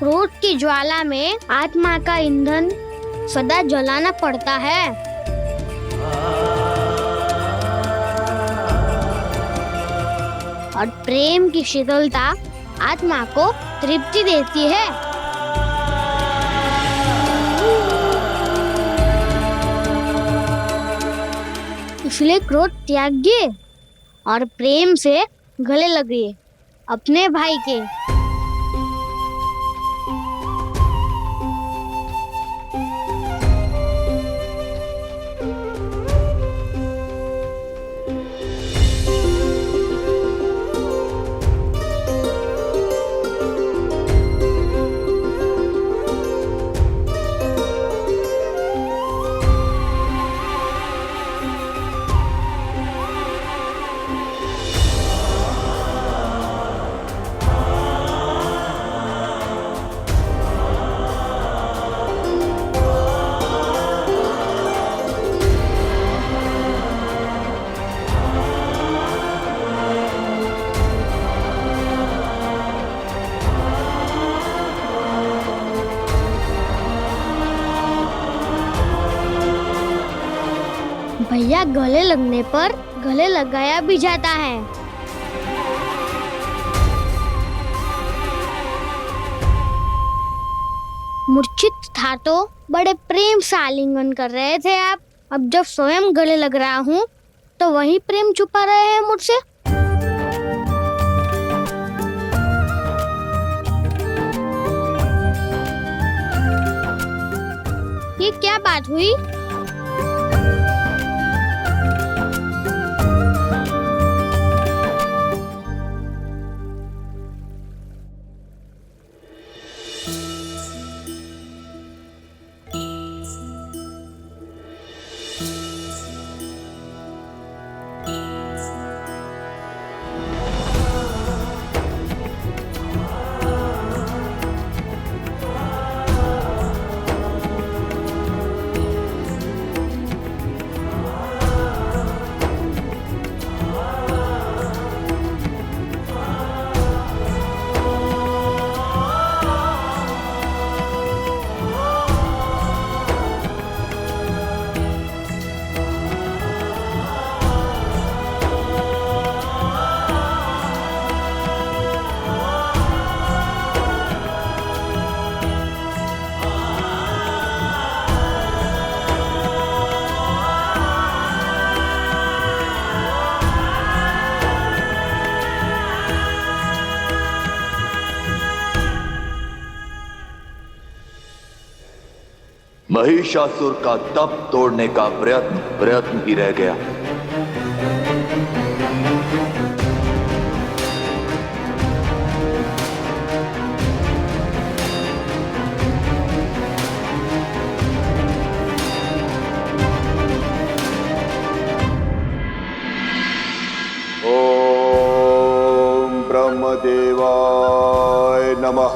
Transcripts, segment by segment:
क्रोध की ज्वाला में आत्मा का ईंधन सदा जलाना पड़ता है। और प्रेम की शीतलता आत्मा को तृप्ति देती है। इसलिए क्रोध त्यागिए और प्रेम से गले लगिए अपने भाई के। भैया गले लगने पर गले लगाया भी जाता है। मूर्छित था तो बड़े प्रेम से आलिंगन कर रहे थे आप। अब जब स्वयं गले लग रहा हूँ तो वही प्रेम छुपा रहे हैं मुझसे। ये क्या बात हुई? महिषासुर का तप तोड़ने का प्रयत्न ही रह गया। ओम ब्रह्मदेवाय नमः।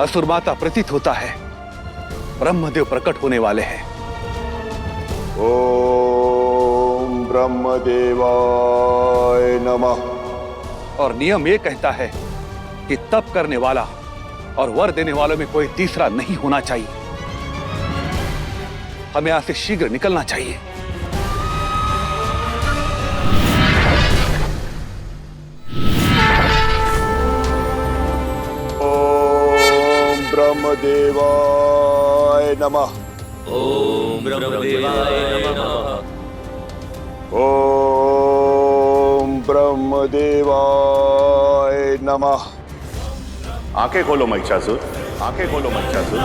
असुर माता प्रतीत होता है ब्रह्मदेव प्रकट होने वाले हैं। ओम ब्रह्मदेवाय नमः। और नियम ये कहता है कि तप करने वाला और वर देने वालों में कोई तीसरा नहीं होना चाहिए। हमें यहां से शीघ्र निकलना चाहिए। ब्रह्मदेवाय नमः। ओम ब्रह्मदेवाय नमः। ओम ब्रह्मदेवाय नमः। आंखें खोलो महिषासुर, आंखें खोलो महिषासुर।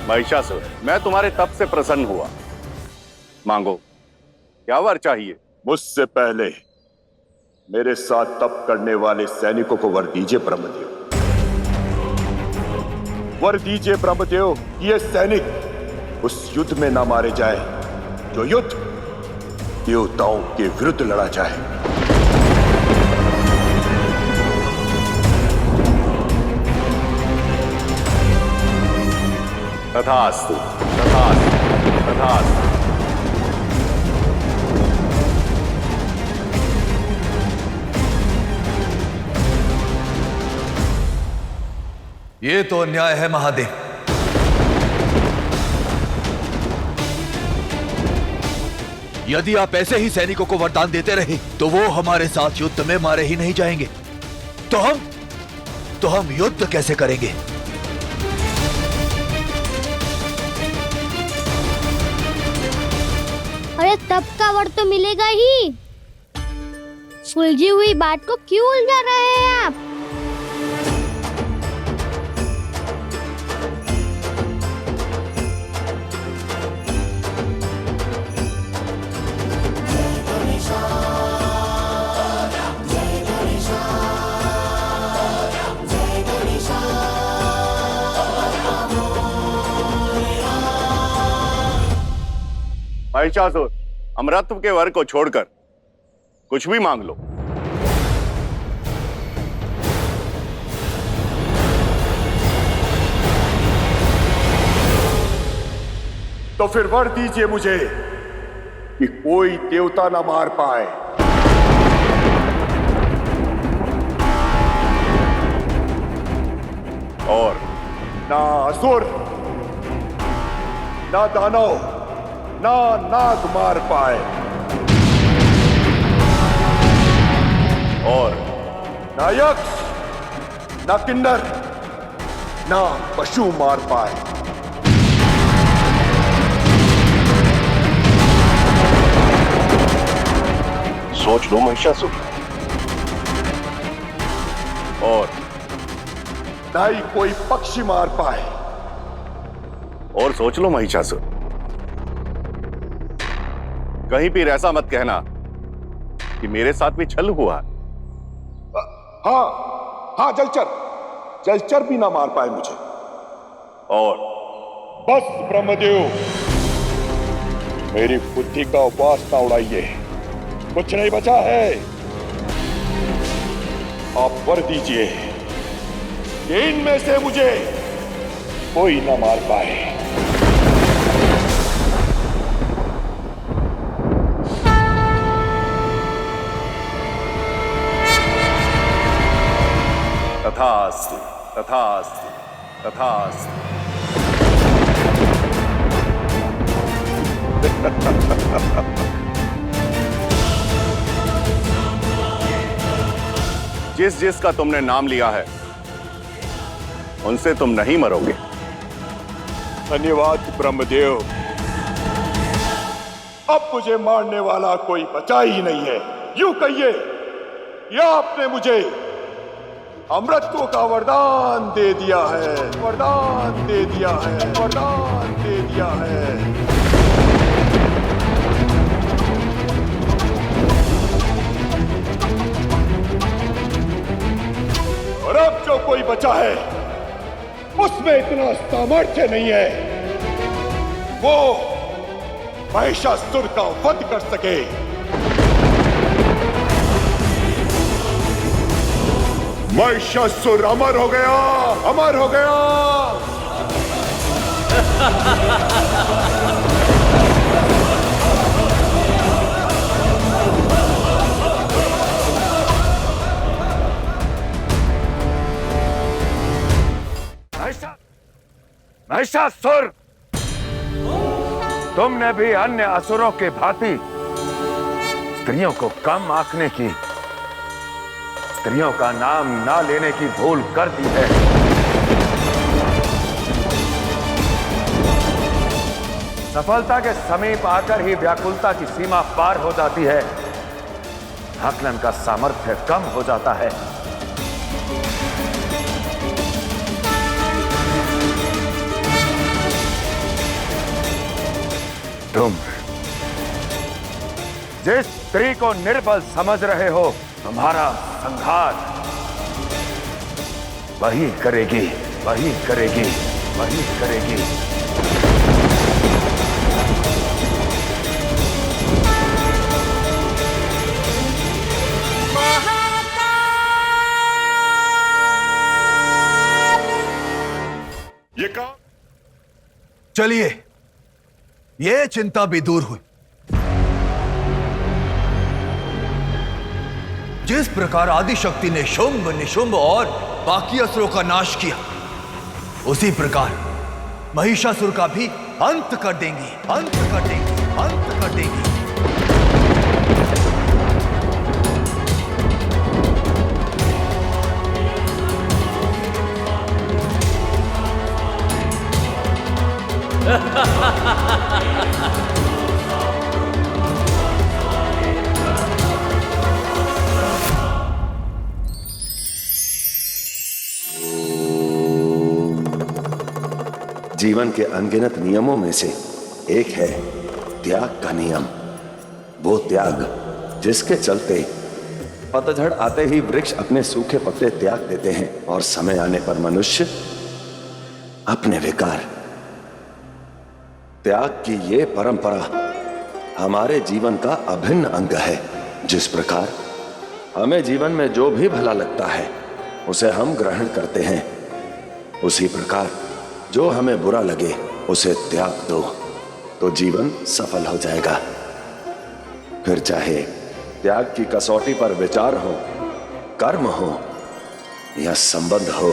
महिषासुर, मैं तुम्हारे तप से प्रसन्न हुआ। मांगो, क्या वर चाहिए? मुझसे पहले मेरे साथ तप करने वाले सैनिकों को वर दीजिए ब्रह्मदेव। वर दीजिए ब्रह्मदेव कि ये सैनिक उस युद्ध में ना मारे जाए जो युद्ध देवताओं के विरुद्ध लड़ा जाए। तथास्तु, तथास्तु, तथास्तु। ये तो अन्याय है महादेव। यदि आप ऐसे ही सैनिकों को वरदान देते रहे तो वो हमारे साथ युद्ध में मारे ही नहीं जाएंगे। तो हम युद्ध कैसे करेंगे? अरे तब का वर तो मिलेगा ही। सुलझी हुई बात को क्यों उलझा रहे हैं आप? महिषासुर, अमरत्व के वर को छोड़कर कुछ भी मांग लो। तो फिर वर दीजिए मुझे कि कोई देवता ना मार पाए, और ना असुर, ना दानव, ना नाग मार पाए, और ना यक्ष, ना किन्नर, ना पशु मार पाए। सोच लो महिषासुर। और ना ही कोई पक्षी मार पाए। और सोच लो महिषासुर। कहीं भी ऐसा मत कहना कि मेरे साथ भी छल हुआ। हाँ, जलचर भी ना मार पाए मुझे। और बस ब्रह्मदेव, मेरी बुद्धि का उपवास ना उड़ाइए, कुछ नहीं बचा है। आप वर दीजिए कि इनमें से मुझे कोई ना मार पाए। तथास्तु, तथास्तु, तथास्तु। जिस जिसका तुमने नाम लिया है उनसे तुम नहीं मरोगे। धन्यवाद ब्रह्मदेव। अब मुझे मारने वाला कोई बचा ही नहीं है। यूं कहिए कि आपने मुझे अमृतत्व का वरदान दे दिया है, वरदान दे दिया है, वरदान दे दिया है। और अब जो कोई बचा है उसमें इतना सामर्थ्य नहीं है वो महिषासुर का वध कर सके। महिषासुर अमर हो गया, अमर हो गया। महिषासुर, तुमने भी अन्य असुरों के भांति स्त्रियों को कम आंकने की, स्त्रियों का नाम ना लेने की भूल कर दी है। सफलता के समीप आकर ही व्याकुलता की सीमा पार हो जाती है, आकलन का सामर्थ्य कम हो जाता है। जिस स्त्री को निर्बल समझ रहे हो तुम्हारा संहार, वही करेगी, वही करेगी, वही करेगी। ये काम चलिए, ये चिंता भी दूर हुई। जिस प्रकार आदिशक्ति ने शुंभ, निशुंभ और बाकी असुरों का नाश किया, उसी प्रकार महिषासुर का भी अंत कर देंगी, अंत कर देंगी, अंत कर देंगी। जीवन के अनगिनत नियमों में से एक है त्याग का नियम। वो त्याग जिसके चलते पतझड़ आते ही वृक्ष अपने सूखे पत्ते त्याग देते हैं और समय आने पर मनुष्य अपने विकार। त्याग की ये परंपरा हमारे जीवन का अभिन्न अंग है। जिस प्रकार हमें जीवन में जो भी भला लगता है उसे हम ग्रहण करते हैं, उसी प्रकार जो हमें बुरा लगे उसे त्याग दो तो जीवन सफल हो जाएगा। फिर चाहे त्याग की कसौटी पर विचार हो, कर्म हो या संबंध हो,